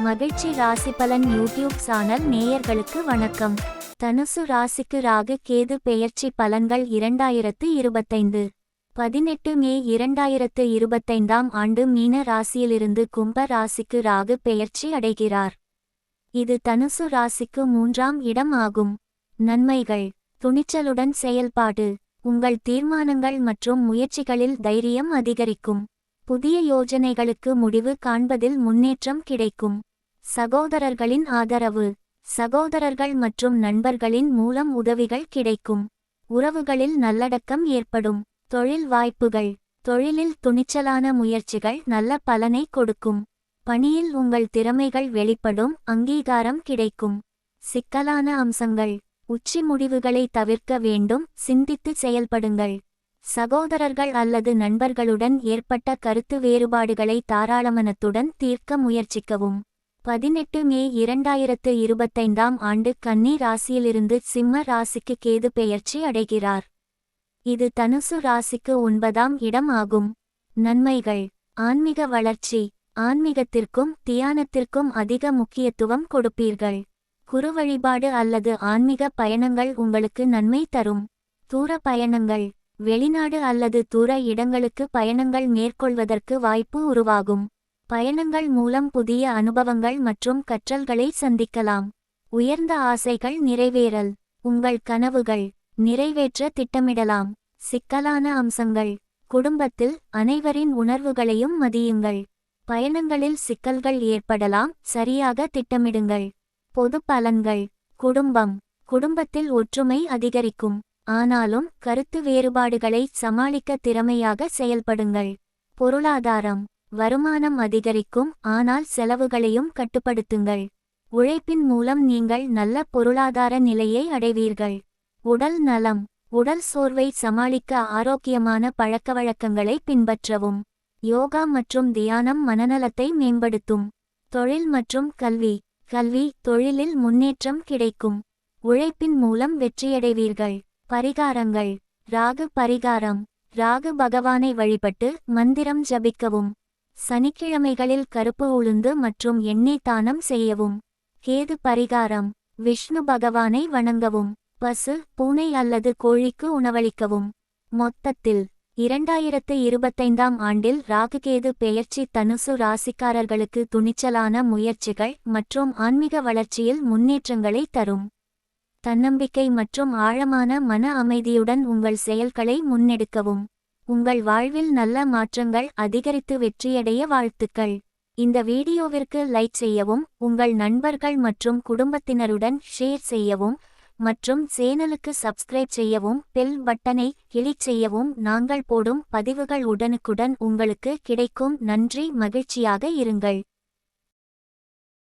மகிழ்ச்சி ராசி பலன் யூடியூப் சேனல் நேயர்களுக்கு வணக்கம். தனுசு ராசிக்கு ராகு கேது பெயர்ச்சி பலன்கள் 2025 18 மே 2025ஆம் ஆண்டு மீன ராசியிலிருந்து கும்ப ராசிக்கு ராகு பெயர்ச்சி அடைகிறார். இது தனுசு ராசிக்கு 3ஆம் இடம் ஆகும். நன்மைகள்: துணிச்சலுடன் செயல்பாடு. உங்கள் தீர்மானங்கள் மற்றும் முயற்சிகளில் தைரியம் அதிகரிக்கும். புதிய யோஜனைகளுக்கு முடிவு காண்பதில் முன்னேற்றம் கிடைக்கும். சகோதரர்களின் ஆதரவு. சகோதரர்கள் மற்றும் நண்பர்களின் மூலம் உதவிகள் கிடைக்கும். உறவுகளில் நல்லடக்கம் ஏற்படும். தொழில் வாய்ப்புகள். தொழிலில் துணிச்சலான முயற்சிகள் நல்ல பலனை கொடுக்கும். பணியில் உங்கள் திறமைகள் வெளிப்படும், அங்கீகாரம் கிடைக்கும். சிக்கலான அம்சங்கள். உச்சி முடிவுகளை தவிர்க்க வேண்டும், சிந்தித்து செயல்படுங்கள். சகோதரர்கள் அல்லது நண்பர்களுடன் ஏற்பட்ட கருத்து வேறுபாடுகளை தாராளமனத்துடன் தீர்க்க முயற்சிக்கவும். 18 மே 2025ஆம் ஆண்டு கன்னி ராசியிலிருந்து சிம்ம ராசிக்கு கேது பெயர்ச்சி அடைகிறார். இது தனுசு ராசிக்கு 9ஆம் இடம் ஆகும். நன்மைகள்: ஆன்மீக வளர்ச்சி. ஆன்மீகத்திற்கும் தியானத்திற்கும் அதிக முக்கியத்துவம் கொடுப்பீர்கள். குரு வழிபாடு அல்லது ஆன்மீக பயணங்கள் உங்களுக்கு நன்மை தரும். தூர பயணங்கள். வெளிநாடு அல்லது தூர இடங்களுக்கு பயணங்கள் மேற்கொள்வதற்கு வாய்ப்பு உருவாகும். பயணங்கள் மூலம் புதிய அனுபவங்கள் மற்றும் கற்றல்களை சந்திக்கலாம். உயர்ந்த ஆசைகள் நிறைவேறல். உங்கள் கனவுகள் நிறைவேற்ற திட்டமிடலாம். சிக்கலான அம்சங்கள். குடும்பத்தில் அனைவரின் உணர்வுகளையும் மதியுங்கள். பயணங்களில் சிக்கல்கள் ஏற்படலாம், சரியாக திட்டமிடுங்கள். பொது பலன்கள். குடும்பம். குடும்பத்தில் ஒற்றுமை அதிகரிக்கும். ஆனாலும் கருத்து வேறுபாடுகளை சமாளிக்க திறமையாக செயல்படுங்கள். பொருளாதாரம். வருமானம் அதிகரிக்கும், ஆனால் செலவுகளையும் கட்டுப்படுத்துங்கள். உழைப்பின் மூலம் நீங்கள் நல்ல பொருளாதார நிலையை அடைவீர்கள். உடல் நலம். உடல் சோர்வை சமாளிக்க ஆரோக்கியமான பழக்கவழக்கங்களை பின்பற்றவும். யோகா மற்றும் தியானம் மனநலத்தை மேம்படுத்தும். தொழில் மற்றும் கல்வி. கல்வி, தொழிலில் முன்னேற்றம் கிடைக்கும். உழைப்பின் மூலம் வெற்றியடைவீர்கள். பரிகாரங்கள். ராகு பரிகாரம். ராகு பகவானை வழிபட்டு மந்திரம் ஜபிக்கவும். சனிக்கிழமைகளில் கருப்பு உளுந்து மற்றும் எண்ணெய் தானம் செய்யவும். கேது பரிகாரம். விஷ்ணு பகவானை வணங்கவும். பசு, பூனை அல்லது கோழிக்கு உணவளிக்கவும். மொத்தத்தில் 2025ஆம் ஆண்டில் ராகுகேது பெயர்ச்சி தனுசு ராசிக்காரர்களுக்கு துணிச்சலான முயற்சிகள் மற்றும் ஆன்மீக வளர்ச்சியில் முன்னேற்றங்களை தரும். தன்னம்பிக்கை மற்றும் ஆழமான மன அமைதியுடன் உங்கள் செயல்களை முன்னெடுக்கவும். உங்கள் வாழ்வில் நல்ல மாற்றங்கள் அதிகரித்து வெற்றியடைய வாழ்த்துக்கள். இந்த வீடியோவிற்கு லைக் செய்யவும், உங்கள் நண்பர்கள் மற்றும் குடும்பத்தினருடன் ஷேர் செய்யவும் மற்றும் சேனலுக்கு சப்ஸ்கிரைப் செய்யவும், பெல் பட்டனை கிளிக் செய்யவும். நாங்கள் போடும் பதிவுகள் உடனுக்குடன் உங்களுக்கு கிடைக்கும். நன்றி. மகிழ்ச்சியாக இருங்கள்.